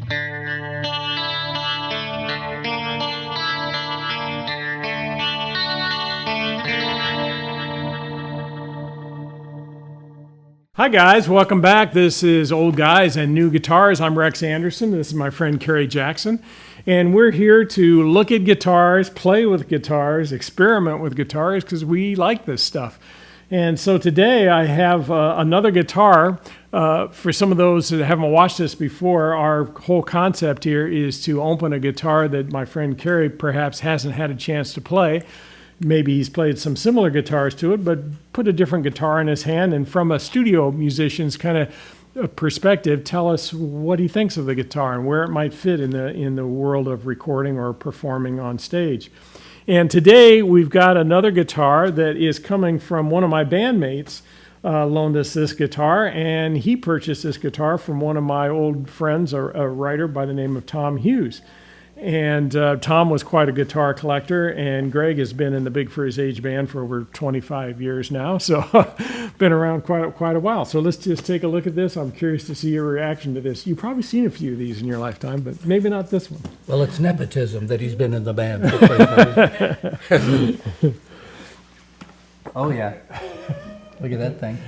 Hi guys, welcome back. This is Old Guys and New Guitars. I'm Rex Anderson. This is my friend Kerry Jackson. And we're here to look at guitars, play with guitars, experiment with guitars because we like this stuff. And so today I have another guitar. For some of those that haven't watched this before, our whole concept here is to open a guitar that my friend Kerry perhaps hasn't had a chance to play. Maybe he's played some similar guitars to it, but put a different guitar in his hand, and from a studio musician's kind of perspective, tell us what he thinks of the guitar and where it might fit in the world of recording or performing on stage. And today we've got another guitar that is coming from one of my bandmates. Loaned us this guitar, and he purchased this guitar from one of my old friends, a writer by the name of Tom Hughes. And Tom was quite a guitar collector, and Greg has been in the Big for His Age band for over 25 years now, so been around quite a while. So let's just take a look at this. I'm curious to see your reaction to this. You've probably seen a few of these in your lifetime, but maybe not this one. Well, it's nepotism that he's been in the band. Oh, yeah. Look at that thing.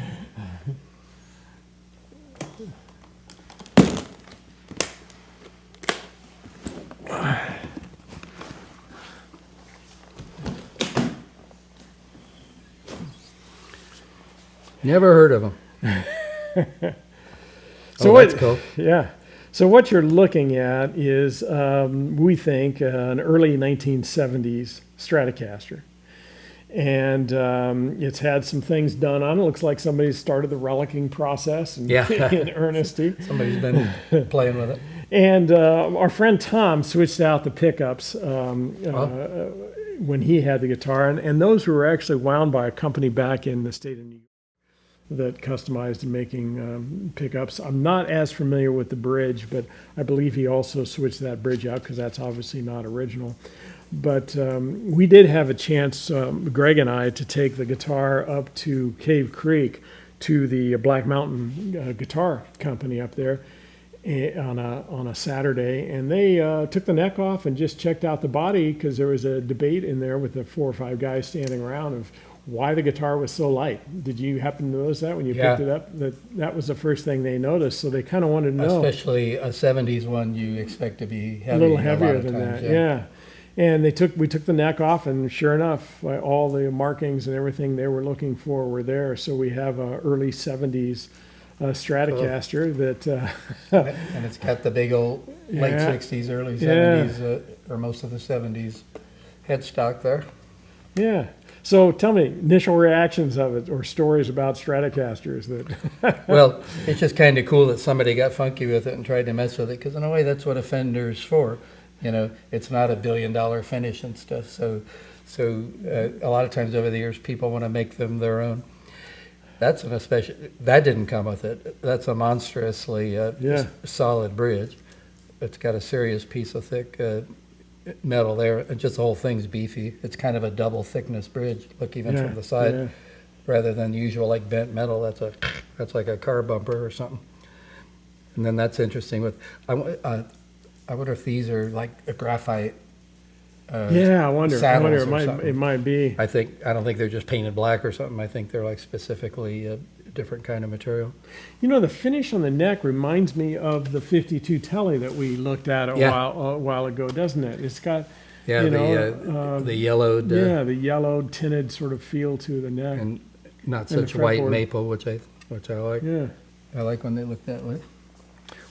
Never heard of him. So that's cool. Yeah. So what you're looking at is, we think, an early 1970s Stratocaster. And it's had some things done on it. Looks like somebody started the relicking process in earnesty. Somebody's been playing with it. And our friend Tom switched out the pickups when he had the guitar. And those were actually wound by a company back in the state of New York that customized in making pickups. I'm not as familiar with the bridge, but I believe he also switched that bridge out because that's obviously not original. But we did have a chance, Greg and I, to take the guitar up to Cave Creek to the Black Mountain Guitar Company up there on a Saturday, and they took the neck off and just checked out the body because there was a debate in there with the 4 or 5 guys standing around of why the guitar was so light. Did you happen to notice that when you picked it up? That was the first thing they noticed, so they kind of wanted to know. Especially a 70s one, you expect to be heavy, a little heavier than times, that, yeah. And we took the neck off, and sure enough, all the markings and everything they were looking for were there. So we have a early 70s Stratocaster that... and it's got the big old late 60s, early 70s, or most of the 70s headstock there. Yeah. So tell me, initial reactions of it or stories about Stratocasters that... Well, it's just kind of cool that somebody got funky with it and tried to mess with it, because in a way that's what a Fender's for. You know, it's not $1 billion finish and stuff. So a lot of times over the years, people want to make them their own. That's an especially, that didn't come with it. That's a monstrously solid bridge. It's got a serious piece of thick metal there, and just the whole thing's beefy. It's kind of a double thickness bridge. Look, even from the side, rather than the usual like bent metal. That's like a car bumper or something. And then that's interesting. With I wonder if these are like a graphite. I wonder it might be. I don't think they're just painted black or something. I think they're like specifically a different kind of material. You know, the finish on the neck reminds me of the 52 Telly that we looked at a while ago, doesn't it? It's got the yellowed the yellowed tinted sort of feel to the neck, and not such white maple, which I like. Yeah, I like when they look that way.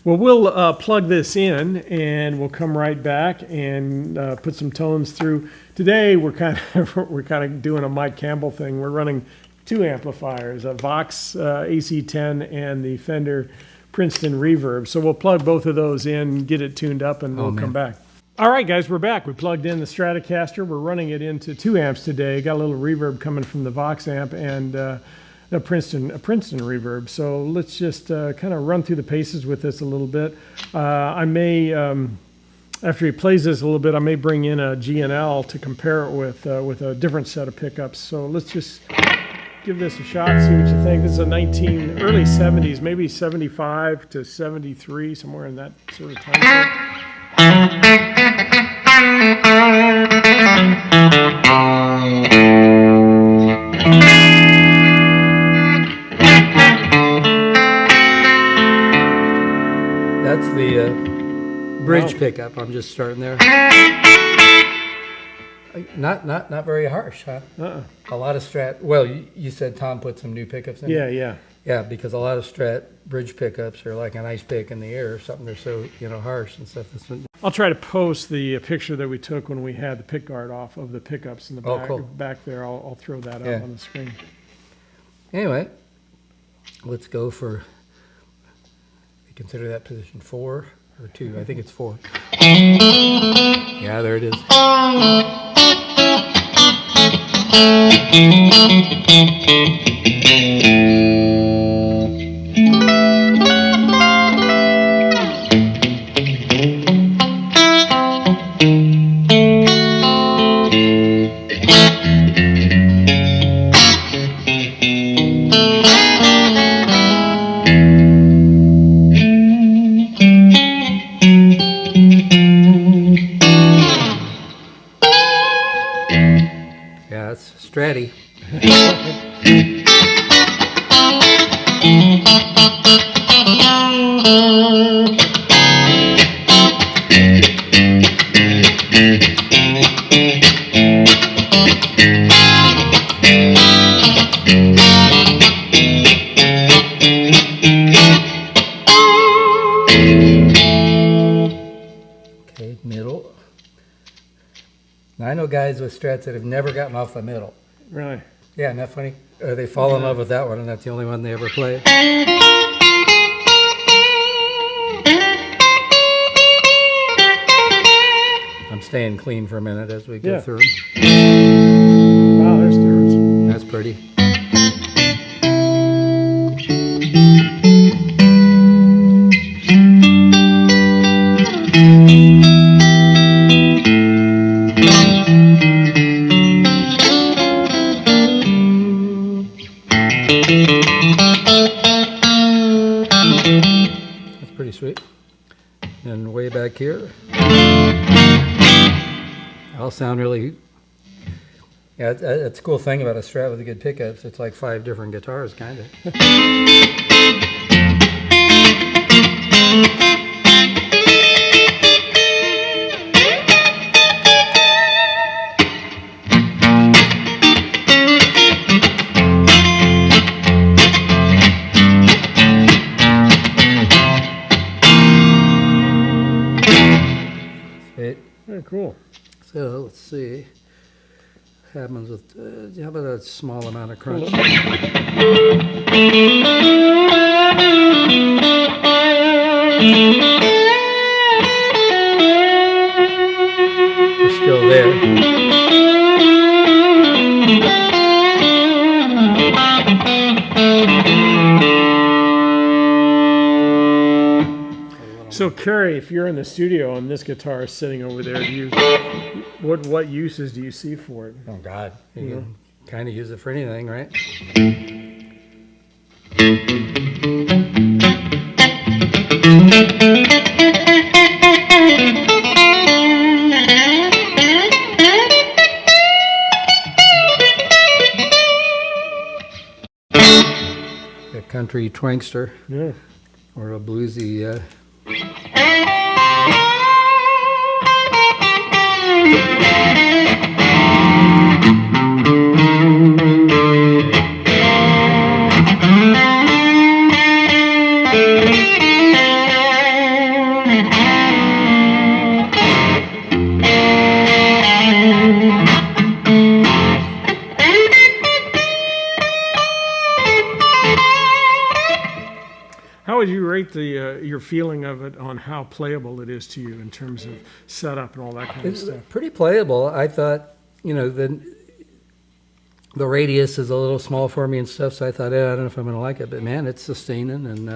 Well, we'll plug this in, and we'll come right back and put some tones through. Today, we're kind of doing a Mike Campbell thing. We're running 2 amplifiers, a Vox AC10 and the Fender Princeton Reverb. So we'll plug both of those in, get it tuned up, and we'll come back. All right, guys, we're back. We plugged in the Stratocaster. We're running it into 2 amps today. Got a little reverb coming from the Vox amp and a Princeton reverb. So let's just kind of run through the paces with this a little bit. I may, after he plays this a little bit, I may bring in a G&L to compare it with a different set of pickups. So let's just give this a shot, see what you think. This is a early 70s, maybe 75 to 73, somewhere in that sort of time frame. That's the bridge pickup. I'm just starting there. Not very harsh, huh? A lot of Strat. Well, you said Tom put some new pickups in. Yeah. Because a lot of Strat bridge pickups are like an ice pick in the air or something. They're so harsh and stuff. I'll try to post the picture that we took when we had the pick guard off of the pickups in the back, cool. back there. I'll throw that up on the screen. Anyway, let's go for. Consider that position 4 or 2. I think it's 4. Yeah, there it is. Yeah, it's Stratty. Okay, middle. Now, I know guys with Strats that have never gotten off the middle. Really? Yeah, isn't that funny? They fall in love with that one, and that's the only one they ever play. I'm staying clean for a minute as we go through them. Wow, there's difference. That's pretty. That's pretty sweet. And way back here, all sound really. Yeah, that's a cool thing about a Strat with the good pickups. It's like 5 different guitars, kind of. Very cool. So let's see. What happens with, how about a small amount of crunch? We're still there. So, Kerry, if you're in the studio and this guitar is sitting over there, what uses do you see for it? Oh, God. You can kind of use it for anything, right? A country twankster. Yeah. Or a bluesy. How would you rate your feeling of it on how playable it is to you in terms of setup and all that kind of It's stuff? pretty playable. I thought, the radius is a little small for me and stuff, so I thought, I don't know if I'm going to like it, but man, it's sustaining and.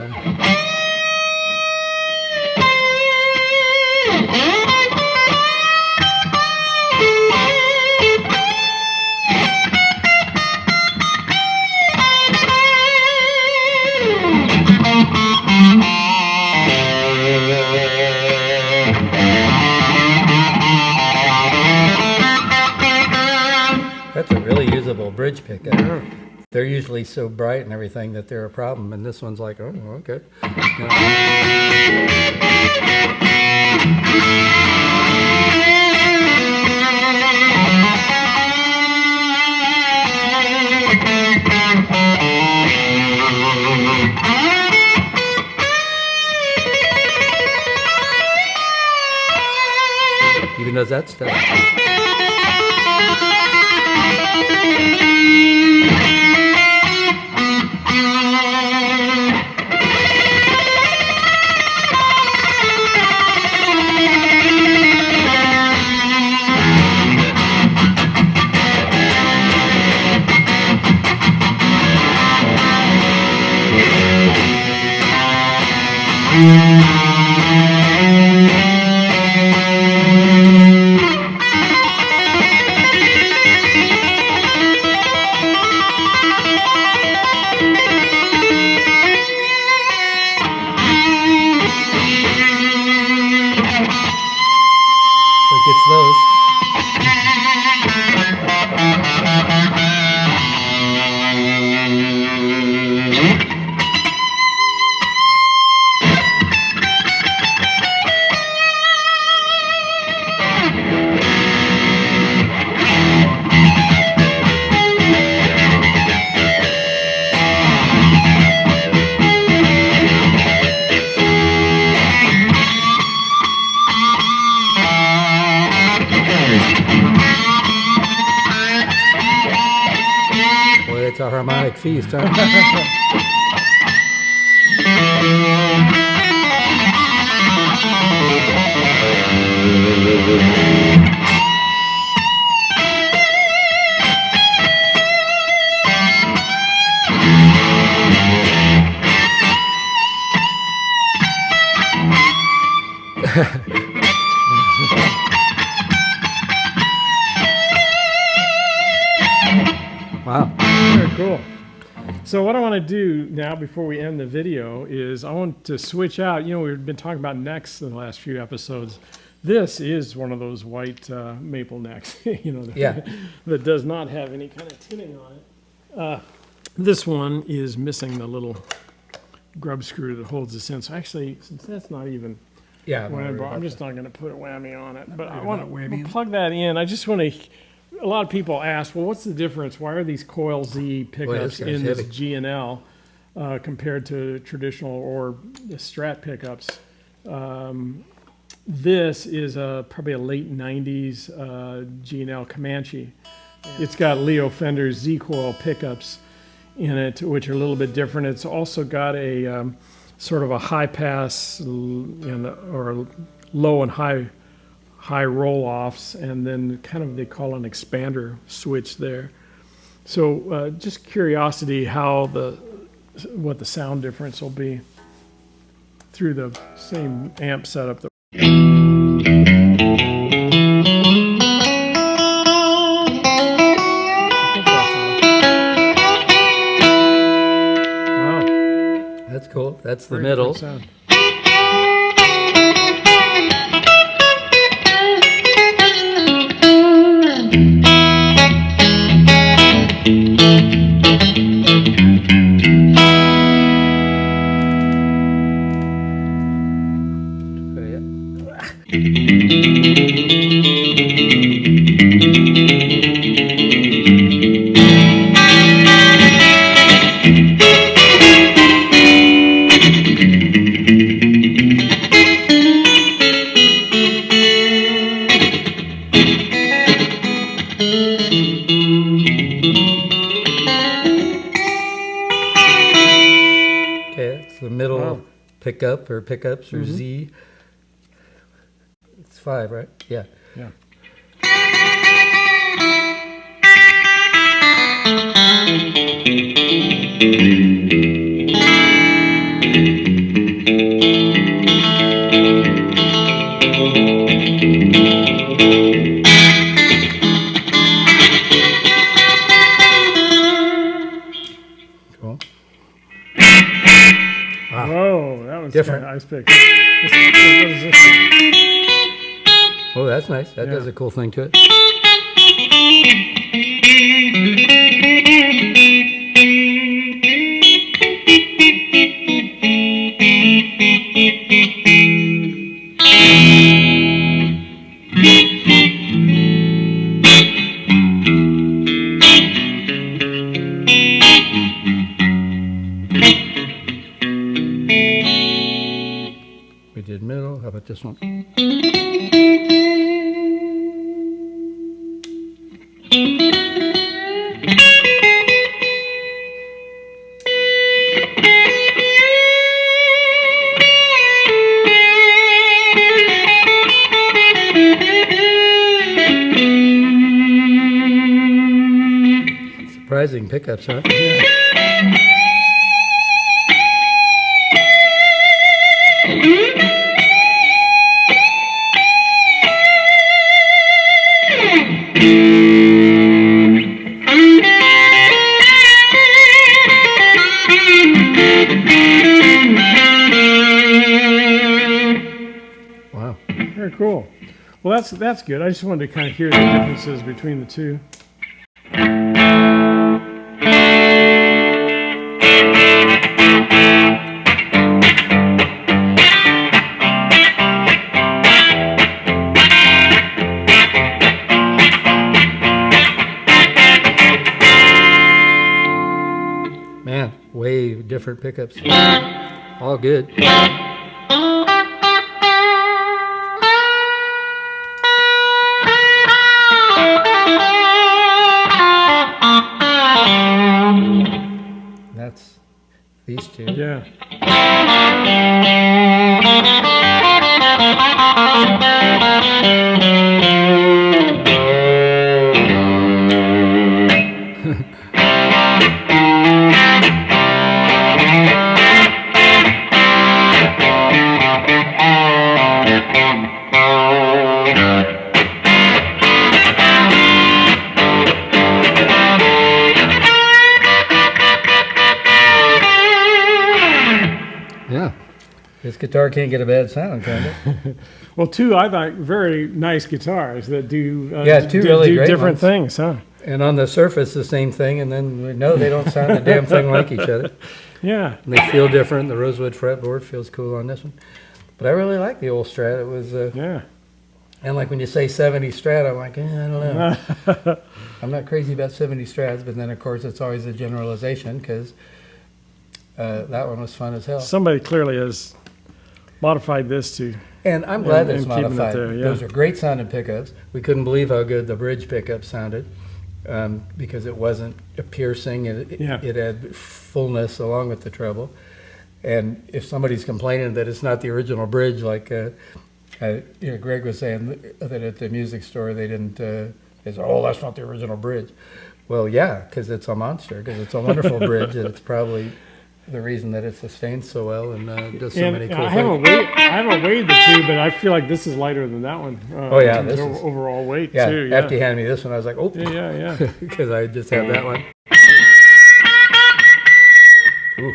bridge pickup. They're usually so bright and everything that they're a problem, and this one's like, oh, okay. Even does that stuff. It gets those. Boy, it's a harmonic feast, huh? Wow. Very cool. So what I want to do now before we end the video is I want to switch out. You know, we've been talking about necks in the last few episodes. This is one of those white maple necks, you know, that does not have any kind of tinning on it. This one is missing the little grub screw that holds this in. So actually, since that's not even I'm just not going to put a whammy on it. But I want to plug that in. I just want to... A lot of people ask, well, what's the difference? Why are these Coil Z pickups in this G&L compared to traditional or the Strat pickups? This is probably a late 90s G&L Comanche. It's got Leo Fender's Z Coil pickups in it, which are a little bit different. It's also got a sort of a high pass or low and high roll-offs, and then kind of they call an expander switch there. So just curiosity what the sound difference will be through the same amp setup. Wow. That's cool. That's the middle. Sound. Pickup or pickups or Z. It's 5, right? Yeah. Yeah. Cool. Whoa, that was different. Nice pick. What is this? Oh, that's nice. That does a cool thing to it. with this one. Surprising pickups, huh? Yeah. Wow. Very cool. Well, that's good. I just wanted to kind of hear the differences between the two. Man, way different pickups. All good. That's these two. Yeah. Yeah. This guitar can't get a bad sound, can it? Well, two, I thought, very nice guitars that do Two really great different ones. things, huh? And on the surface, the same thing, and then we know they don't sound a damn thing like each other. Yeah. And they feel different. The rosewood fretboard feels cool on this one. But I really like the old Strat. It was, Yeah. and like when you say 70 Strat, I'm like, I don't know. I'm not crazy about 70 Strats, but then of course it's always a generalization because that one was fun as hell. Somebody clearly has modified this to. And I'm glad and it's keeping it modified. there, yeah. Those are great sounding pickups. We couldn't believe how good the bridge pickup sounded because it wasn't a piercing. It had fullness along with the treble. And if somebody's complaining that it's not the original bridge, like Greg was saying that at the music store they didn't, they said, oh, that's not the original bridge. Well, yeah, because it's a monster, because it's a wonderful bridge, and it's probably the reason that it sustains so well and does so many cool I things. haven't weighed the two, but I feel like this is lighter than that one. Oh, yeah, in this terms is- of overall weight Yeah, too. Yeah. after you handed me this one, I was like, oh, Yeah. because I just had that one. Ooh.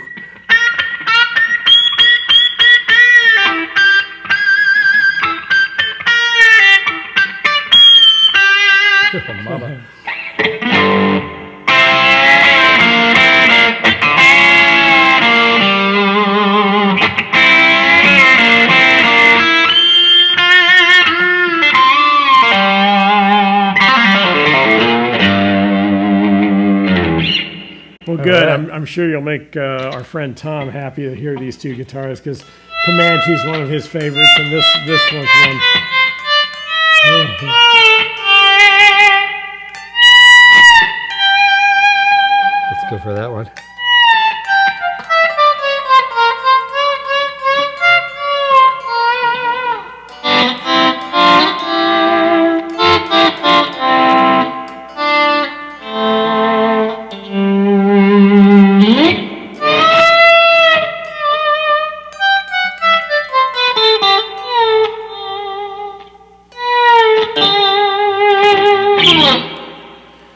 Oh, mama. Well, good. right. I'm sure you'll make our friend Tom happy to hear these two guitars because Comanche is one of his favorites, and this one's one. Let's go for that one.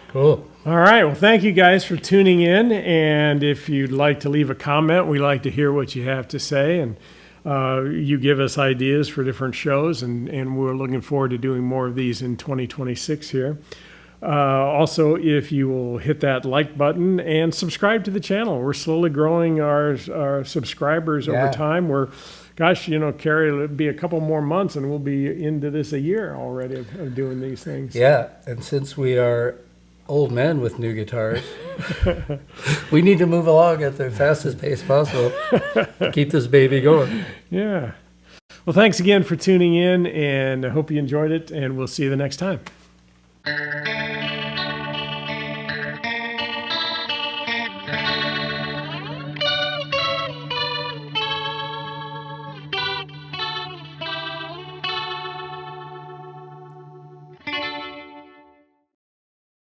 Cool. All right. Well, thank you guys for tuning in. And if you'd like to leave a comment, we like to hear what you have to say. And you give us ideas for different shows. And we're looking forward to doing more of these in 2026 here. Also, if you will hit that like button and subscribe to the channel. We're slowly growing our subscribers Yeah. over time. Gosh, Kerry, it'll be a couple more months and we'll be into this a year already of doing these things. Yeah, and since we are old men with new guitars, we need to move along at the fastest pace possible to keep this baby going. Yeah. Well, Well, thanks again for tuning in, and I hope you enjoyed it, and we'll see you the next time.